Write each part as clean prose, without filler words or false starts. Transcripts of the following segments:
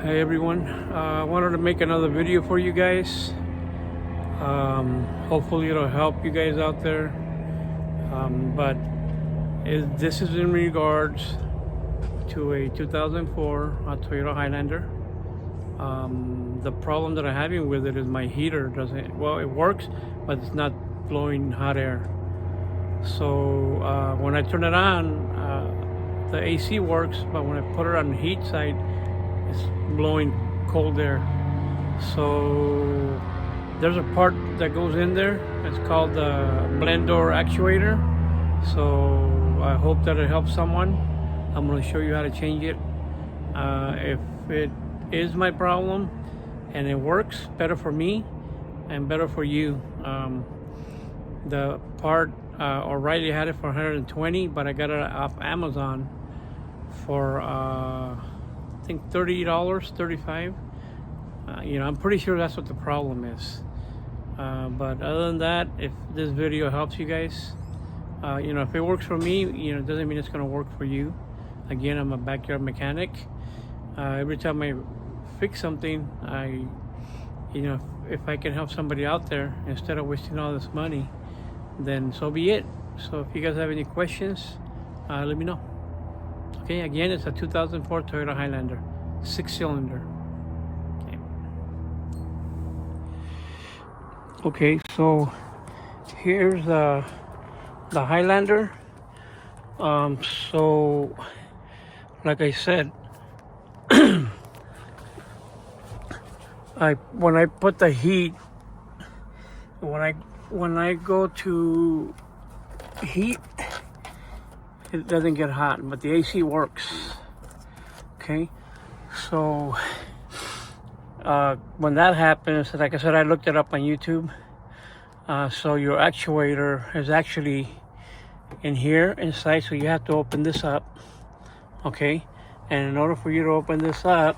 Hey everyone, I wanted to make another video for you guys. Hopefully it'll help you guys out there. This is in regards to a 2004 Toyota Highlander. The problem that I'm having with it is my heater doesn't, well, it works, but it's not blowing hot air. So when I turn it on, the AC works, but when I put it on the heat side, it's blowing cold air. So there's a part that goes in there. It's called the blend door actuator. So I hope that it helps someone. I'm going to show you how to change it. If it is my problem and it works better for me and better for you, the part O'Reilly had it for 120, but I got it off Amazon for I think $30, $35. I'm pretty sure that's what the problem is. But other than that, if this video helps you guys, if it works for me, it doesn't mean it's going to work for you. Again, I'm a backyard mechanic. Every time I fix something, if I can help somebody out there instead of wasting all this money, then so be it. So if you guys have any questions, let me know. Okay, again, it's a 2004 Toyota Highlander, 6-cylinder. Okay, so here's the Highlander. So like I said, when I put the heat, when I go to heat, it doesn't get hot, but the AC works. Okay, so when that happens, like I said, I looked it up on YouTube. So your actuator is actually in here inside, so you have to open this up. Okay, and in order for you to open this up,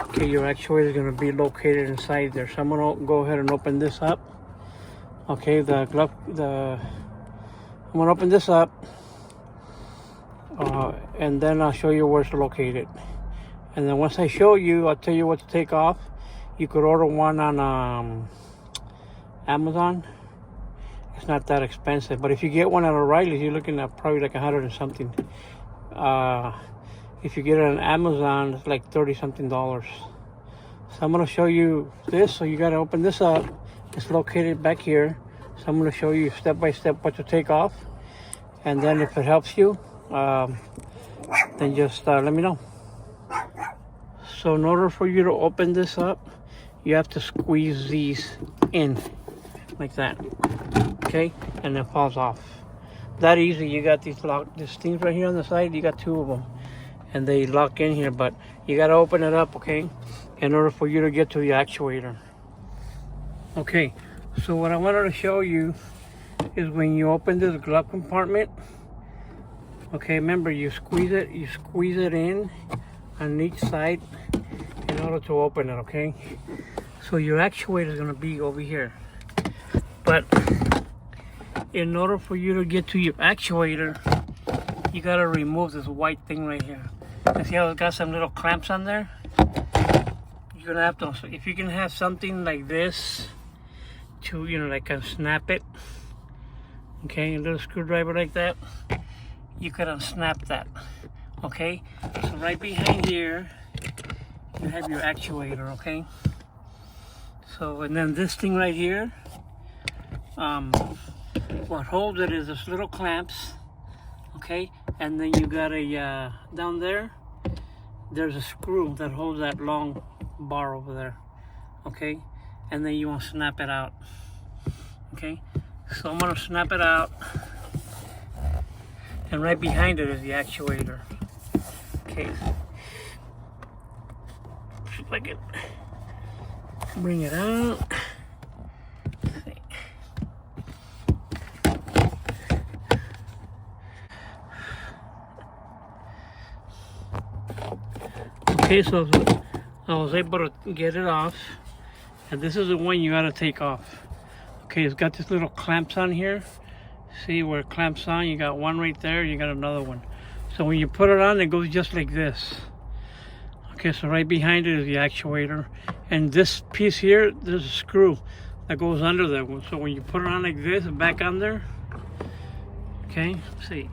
okay, your actuator is going to be located inside there. So I'm going to go ahead and open this up. Okay, I'm going to open this up. And then I'll show you where it's located. And then once I show you, I'll tell you what to take off. You could order one on Amazon. It's not that expensive, but if you get one at O'Reilly's, you're looking at probably like 100 and something. If you get it on Amazon, it's like $30 something. So I'm going to show you this. So you got to open this up. It's located back here. So I'm going to show you step by step what to take off. And then if it helps you, then just let me know. So in order for you to open this up, you have to squeeze these in like that. Okay, and it falls off. That easy. You got these things right here on the side. You got two of them, and they lock in here. But you got to open it up, okay, in order for you to get to the actuator. Okay, so what I wanted to show you is when you open this glove compartment. Okay, remember you squeeze it in on each side in order to open it, okay? So your actuator is gonna be over here. But in order for you to get to your actuator, you gotta remove this white thing right here. And see how it's got some little clamps on there? You're gonna have to, so if you can have something like this to, like snap it, okay, a little screwdriver like that, you could unsnap that. Okay, so right behind here you have your actuator. Okay, so and then this thing right here, what holds it is this little clamps. Okay, and then you got a down there, there's a screw that holds that long bar over there. Okay, and then you want to snap it out. Okay, so I'm gonna snap it out. And right behind it is the actuator. Okay. If I can bring it out. Okay, so I was able to get it off. And this is the one you gotta take off. Okay, it's got this little clamps on here. See where it clamps on? You got one right there, you got another one. So when you put it on, it goes just like this. Okay, so right behind it is the actuator, and this piece here, there's a screw that goes under that one. So when you put it on like this and back on there, okay, let's see.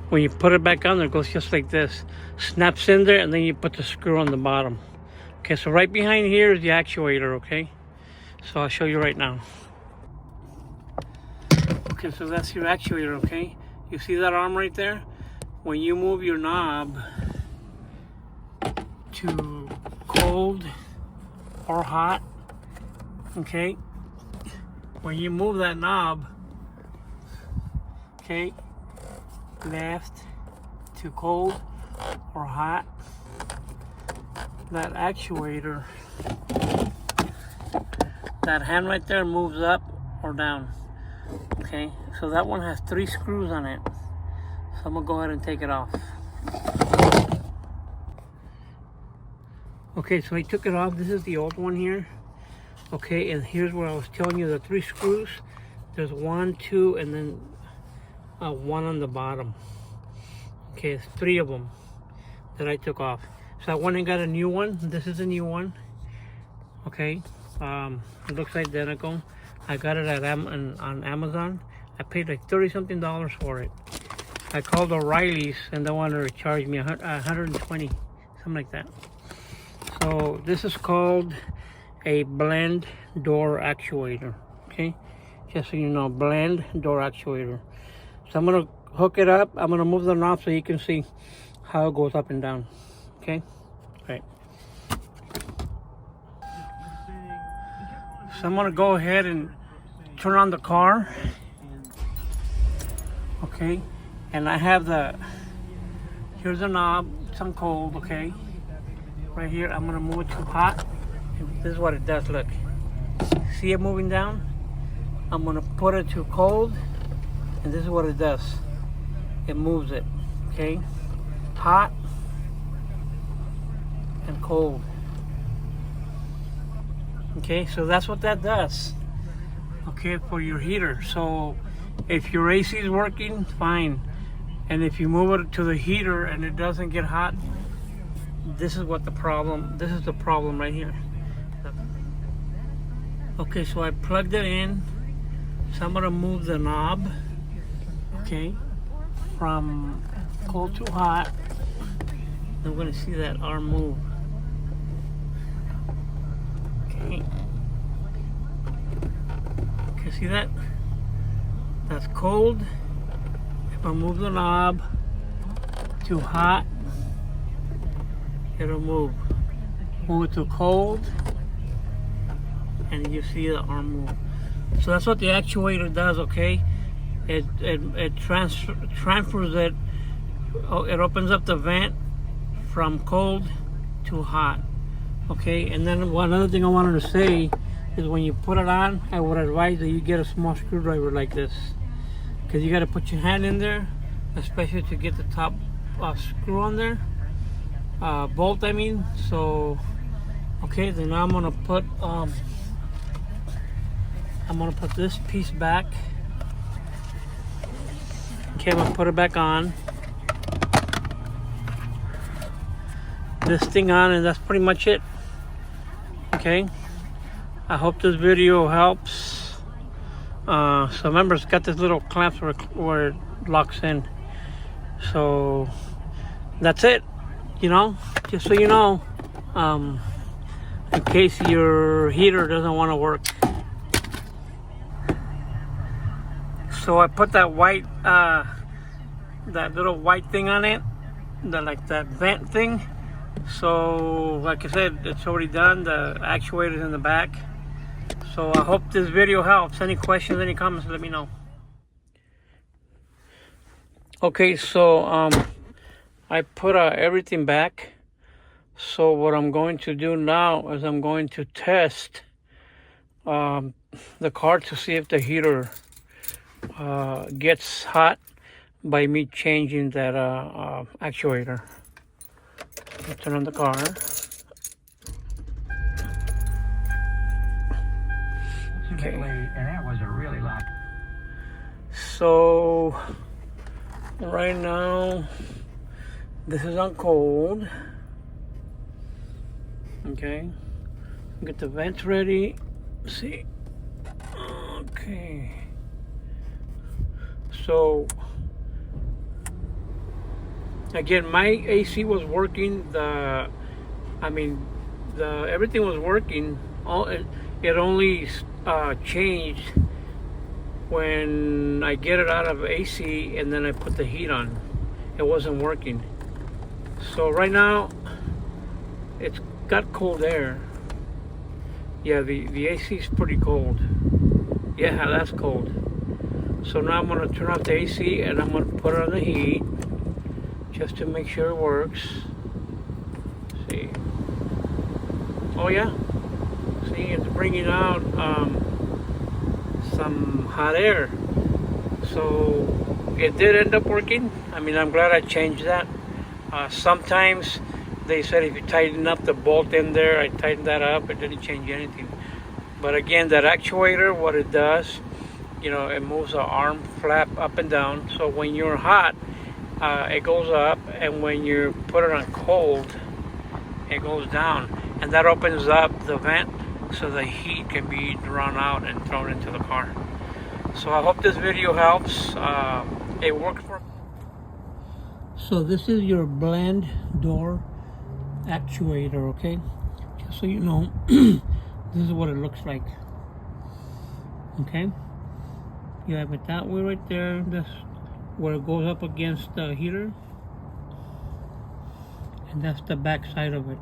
When you put it back on there, it goes just like this. Snaps in there, and then you put the screw on the bottom. Okay, so right behind here is the actuator, okay? So I'll show you right now. Okay, so that's your actuator, okay? You see that arm right there? When you move your knob to cold or hot, okay? When you move that knob, okay, left to cold or hot, that actuator, that hand right there moves up or down. Okay, so that one has 3 screws on it. So I'm gonna go ahead and take it off. Okay, so I took it off. This is the old one here. Okay, and here's where I was telling you the 3 screws. There's 1, 2, and then 1 on the bottom. Okay, it's 3 of them that I took off. So I went and got a new one. This is a new one. Okay, it looks identical. I got it at on Amazon. I paid like $30-something for it. I called O'Reilly's and they wanted to charge me $120, something like that. So this is called a blend door actuator. Okay, just so you know, blend door actuator. So I'm gonna hook it up. I'm gonna move the knob so you can see how it goes up and down. Okay, all right. So I'm gonna go ahead and turn on the car. Okay, and I have here's the knob. It's on cold, okay? Right here, I'm gonna move it to hot. And this is what it does, look. See it moving down? I'm gonna put it to cold, and this is what it does. It moves it, okay? Hot and cold. Okay, so that's what that does. Okay, for your heater. So if your AC is working, fine. And if you move it to the heater and it doesn't get hot, this is the problem right here. Okay, so I plugged it in. So I'm gonna move the knob, okay, from cold to hot. I'm gonna see that arm move. Okay. Okay, see that? That's cold. If I move the knob to hot, it'll move. Move it to cold, and you see the arm move. So that's what the actuator does, okay? It transfers it. It opens up the vent from cold to hot, okay? And then one other thing I wanted to say is when you put it on, I would advise that you get a small screwdriver like this, because you got to put your hand in there, especially to get the top screw on there, bolt I mean. So okay, then now I'm gonna put this piece back. Okay, I'm gonna put it back on, this thing on, and that's pretty much it. Okay, I hope this video helps. So remember, it's got this little clamp where it locks in. So that's it, you know, just so you know, in case your heater doesn't want to work. So I put that white, that little white thing on it, like that vent thing. So like I said, it's already done. The actuator's in the back. So I hope this video helps. Any questions, any comments, let me know. Okay, so I put everything back. So what I'm going to do now is I'm going to test the car to see if the heater gets hot by me changing that actuator. I'll turn on the car. Okay. And that was a really loud. So right now This is on cold. Okay. Get the vents ready. Let's see. Okay. So again, my AC was working. Everything was working. It only changed when I get it out of AC and then I put the heat on. It wasn't working. So right now it's got cold air. Yeah, the AC is pretty cold. Yeah, that's cold. So now I'm gonna turn off the AC and I'm gonna put it on the heat just to make sure it works. See. Oh yeah. See, it's bringing out some hot air. So it did end up working. I mean, I'm glad I changed that. Sometimes they said if you tighten up the bolt in there, I tightened that up. It didn't change anything. But again, that actuator, what it does, it moves the arm flap up and down. So when you're hot, it goes up, and when you put it on cold, it goes down. And that opens up the vent so the heat can be drawn out and thrown into the car. So I hope this video helps. It worked for me. So this is your blend door actuator, okay? Just so you know, this is what it looks like. Okay? You have it that way right there. That's where it goes up against the heater. And that's the back side of it.